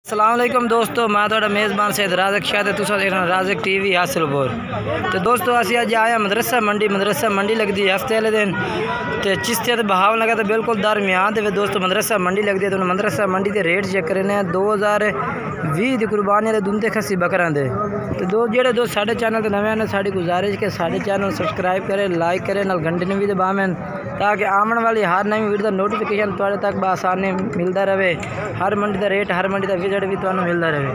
अस्सलाम वालेकुम दोस्तों, मैं थोड़ा मेज़बान सैयद राज़क शाह ते तुसां देख रहे हो राज़क टीवी हासिलपुर। तो दोस्तों असी अज आए मदरसा मंडी लगती है हफ्ते वाले दिन तो चिश्तिया तो बहाव लगा तो बिल्कुल दरमियान दे दोस्तों मदरसा मंडी लगती है। तो मदरसा मंडी के रेट चेक करने 2020 की कुर्बानी वाले दुंदे खस्सी बकरा दे। तो जो दोस्त साढ़े चैनल तो नवे साड़ी गुजारिश के साढ़े चैनल सबसक्राइब करें, लाइक करें, नाल घंटे ने भी दबावें ताकि आने वाली हर नई वीडियो का नोटिफिकेशन तुहाडे तक बआसानी मिलता रहे। हर मंडी का रेट, हर मंडी का विजिट भी तुहानू मिलता रहे।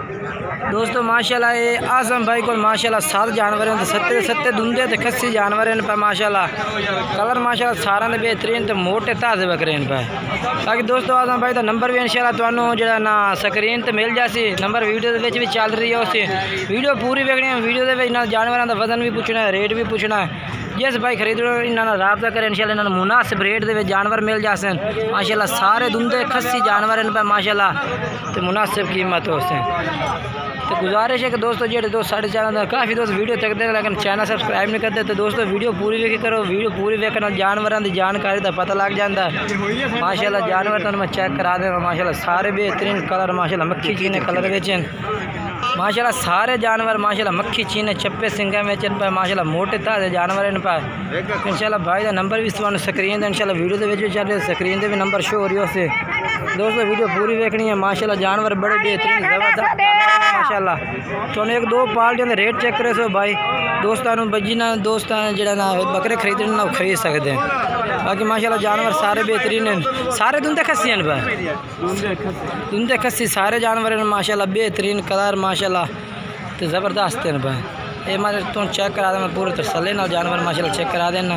दोस्तों माशाल्लाह ये आजम भाई को माशाल्लाह 7 जानवर हैं, सत्ते दुंदे तो खस्सी जानवर हैं पे माशाल्लाह। कलर माशाल्लाह सारा ने बेहतरीन तो मोटे ताज़े बकरे हैं पे। बाकी दोस्तों आजम भाई का नंबर भी इंशाल्लाह तुहानू जो ना स्क्रीन तो मिल जासी, नंबर वीडियो भी चल रही है। उस वीडियो पूरी वेखनी है, वीडियो के जानवरों का वजन भी पूछना है, रेट भी पूछना है। जिस भाई खरीदो इन्होंने रबता करें इंशाल्लाह इन्होंने मुनासिब रेट के जानवर मिल जाते हैं माशाल्लाह। सारे दुंदे खस्सी जानवर इन पर माशाल्लाह तो मुनासिब कीमत हो से। तो गुजारिश है कि दोस्तों जो दोस्त साढ़े चैनल काफ़ी दोस्त वीडियो देखते हैं लेकिन चैनल सब्सक्राइब नहीं करते। तो दोस्तों वीडियो पूरी वेखी करो, वीडियो पूरी वेखने जानवरों की जानकारी का पता लग जाता है माशाल्लाह। जानवर तो मैं चेक करा दें माशाल्लाह, सारे बेहतरीन कलर माशाल्लाह, मक्खी चीने कलर बेचन माशाल्लाह। सारे जानवर माशाल्लाह मक्खी चीने चप्पे सिंगा बेचन पे माशाल्लाह, मोटे ताज़े जानवर इन पर इंशाल्लाह। भाई का नंबर भी तुहानू स्क्रीन इंशाल्लाह वीडियो के चल रहे, स्क्रीन से भी नंबर शो हो रही है उससे। दोस्तों वीडियो पूरी देखनी है माशाल्लाह, जानवर बड़े बेहतरीन ज़बरदस्त माशाल्लाह। तो एक दो पार्टियों के रेट चेक करे सो भाई दोस्तों बजी ना दोस्त जो ना बकरे खरीदने ना खरीद सकते हैं। बाकी माशाल्लाह जानवर सारे बेहतरीन हैं, सारे दुंदे खस्सी हैं भाई, दुंदे खस्सी सारे जानवर हैं माशाल्लाह, बेहतरीन कलर माशाल्लाह तो ज़बरदस्त हैं भाई। ये मैं तुम चेक करा दें पूरे तसल्ली नाल जानवर माशाल्लाह चेक करा देना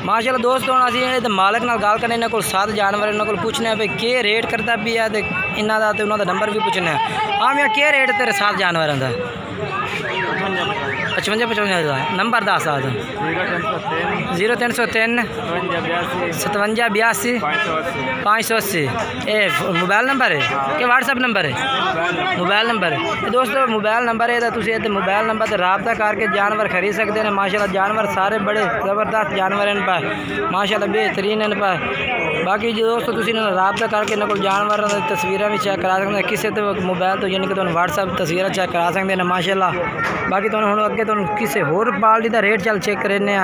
माशाल्लाह। दोस्तों असीं मालक नाल गल करने इन्होंने 7 जानवर इन्होंने पूछने भाई के रेट करता भी है तो इन्हों का तो उन्होंने नंबर भी पूछना है। हाँ मैं के रेट तेरे 7 जानवरों का 55 नंबर 10 आ 0303 57 82 580 ये मोबाइल नंबर है कि व्हाट्सअप नंबर है? मोबाइल नंबर है दोस्तों, मोबाइल नंबर है तो मोबाइल नंबर से रबता करके जानवर खरीद सकते हैं माशाल्लाह। जानवर सारे बड़े ज़बरदस्त जानवर हैं पर माशाल्लाह, बेहतरीन हैं पर। बाकी जो दोस्तों रबता करके इन्होंने को जानवर तस्वीर भी चेक करा सकते हैं किसी तो मोबाइल तो यानी कि व्हाट्सअप तस्वीर चेक करा सकते हैं माशाल्लाह। बाकी तो हम अगे तो किसी होर पार्टी का रेट चल चेक करने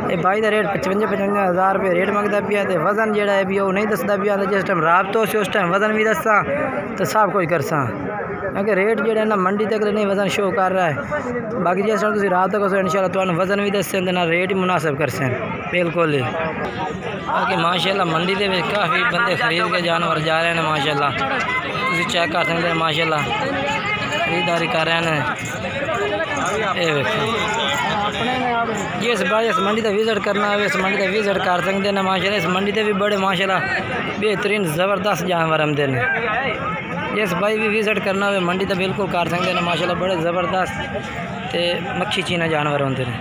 ये भाई का रेट 55 हज़ार रुपये रेट मंगता पिया। तो वजन जोड़ा है भी वो नहीं दसदा पिया, जिस टाइम रबता हो उस टाइम वजन भी दसा तो सब कुछ करसा क्योंकि रेट जो ना मंडी तक नहीं वजन शो कर रहा है। बाकी जिस टाइम तुम रबता करो इंशाल्लाह तुहानू वजन भी दस ना रेट ही मुनासिब कर सन बिल्कुल ही। बाकी माशाल्लाह मंडी के काफ़ी बंदे खरीद के जानवर जा रहे हैं माशाल्लाह, तुम चेक कर सकते हैं माशाल्लाह खरीदारी कर रहे हैं। जिस भाई इस मंडी का विजिट करना है इस मंडी का विजिट कर सकते हैं माशाल्लाह। इस मंडी के भी बड़े माशाल्लाह बेहतरीन ज़बरदस्त जानवर आमदे हैं। जिस भाई भी विजिट करना हो मंडी तो बिल्कुल कर सकते हैं माशाल्लाह, बड़े ज़बरदस्त तो मक्खी चीना जानवर होंगे हैं।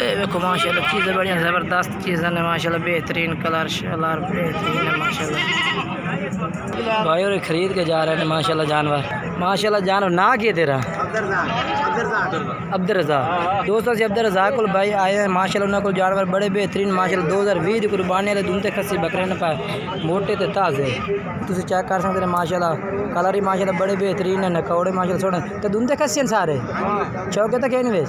देखो माशाल्लाह चीज़ें बड़ी ज़बरदस्त चीज़ें ने माशाल्लाह, बेहतरीन कलर शलर बेहतरीन है माशाल्लाह। भाई और ख़रीद के जा रहे हैं माशाल्लाह जानवर माशाल्लाह। जानवर ना किए तेरा अब्दुल रज़ाक दोस्तों से अब्दुल रज़ाक को भाई आए हैं माशाल्लाह। उन्होंने को जानवर बड़े बेहतरीन माशाल्लाह 2020 की कुर्बानी वाले दुंदे खस्सी बकरे ने पाए मोटे तो ताज़े तुम चेक कर सकते हैं माशाल्लाह। कलर ही माशाल्लाह बड़े बेहतरीन है, नकौड़े माशाल्लाह सोने तो दुंदे खस्सी सारे चौके तक है नहीं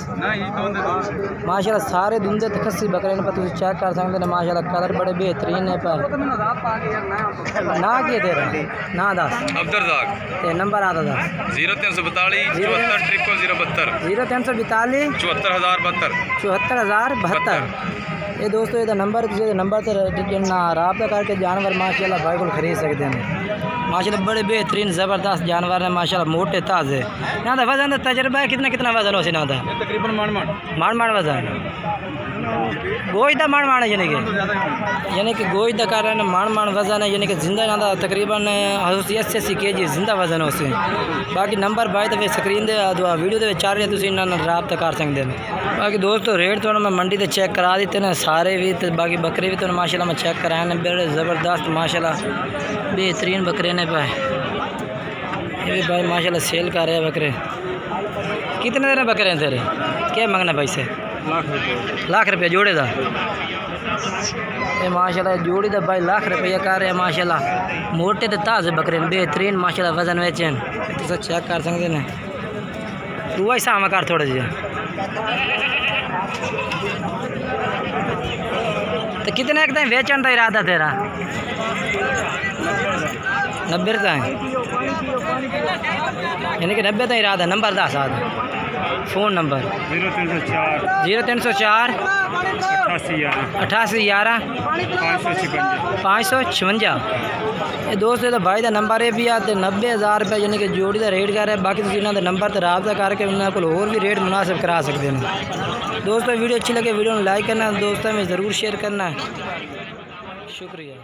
माशाल्लाह। सारे दुंदे तो खस्सी बकरे ने पर तुम चेक कर सकते हैं माशाल्लाह, कलर बड़े बेहतरीन है पर। ना किए तेरा ना दस अब्दुल रज़ाक नंबर आता था 0342 0342 74,072 ये दोस्तों ये नंबर से रबता करके जानवर माशाल्लाह भाई को खरीद सकते हैं माशाल्लाह। बड़े बेहतरीन ज़बरदस्त जानवर हैं माशाल्लाह, मोटे ताज़े। यहाँ का वजन तजर्बा है कितना वजन हो ना तकरीबन माण वजन गोश्त का माण है यानी कि गोश्त का कर रहे हैं माण वजन है यानी कि जिंदा ना तकरीबन 80 kg जिंदा वजन हो से। बाकी नंबर भाई तो स्क्रीन दे वीडियो के चल रहे तुम इन्होंने रबता कर सकते हैं। बाकी दोस्तों रेट तो मैं मंडी से चेक करा देते हैं सारे भी तो बाकी बकरे भी तो माशाल्लाह मैं चेक कराए हैं बड़े ज़बरदस्त माशाल्लाह, बेहतरीन बकरे ने पाए। ये भी भाई माशाल्लाह सेल कर रहे हैं बकरे। कितने देर बकरे हैं तेरे क्या मंगना पैसे? लाख रुपये जोड़े का ये माशाल्लाह जोड़ी तो भाई लाख रुपया कर रहे हैं माशाल्लाह। मोटे तो ताज़े बकरे बेहतरीन माशाल्लाह वजन वेचन तो चेक कर सकते हैं। तू ऐसा हम कर थोड़ा जी तो कितने एक दिन वेचन का इरादा तेरा? 90 का है यानी कि 90 का इरादा। Number 10 phone number 0304 88 11 556। ये दोस्त ये तो भाई का नंबर है भी आते 90,000 रुपये यानी कि जोड़ी का रेट कर रहे हैं। बाकी इन्होंने नंबर तो रब्ता करके उन्होंने को और भी रेट मुनासिब करा सकते हैं। दोस्तों वीडियो अच्छी लगे वीडियो में लाइक करना, दोस्तों में ज़रूर शेयर करना है। शुक्रिया।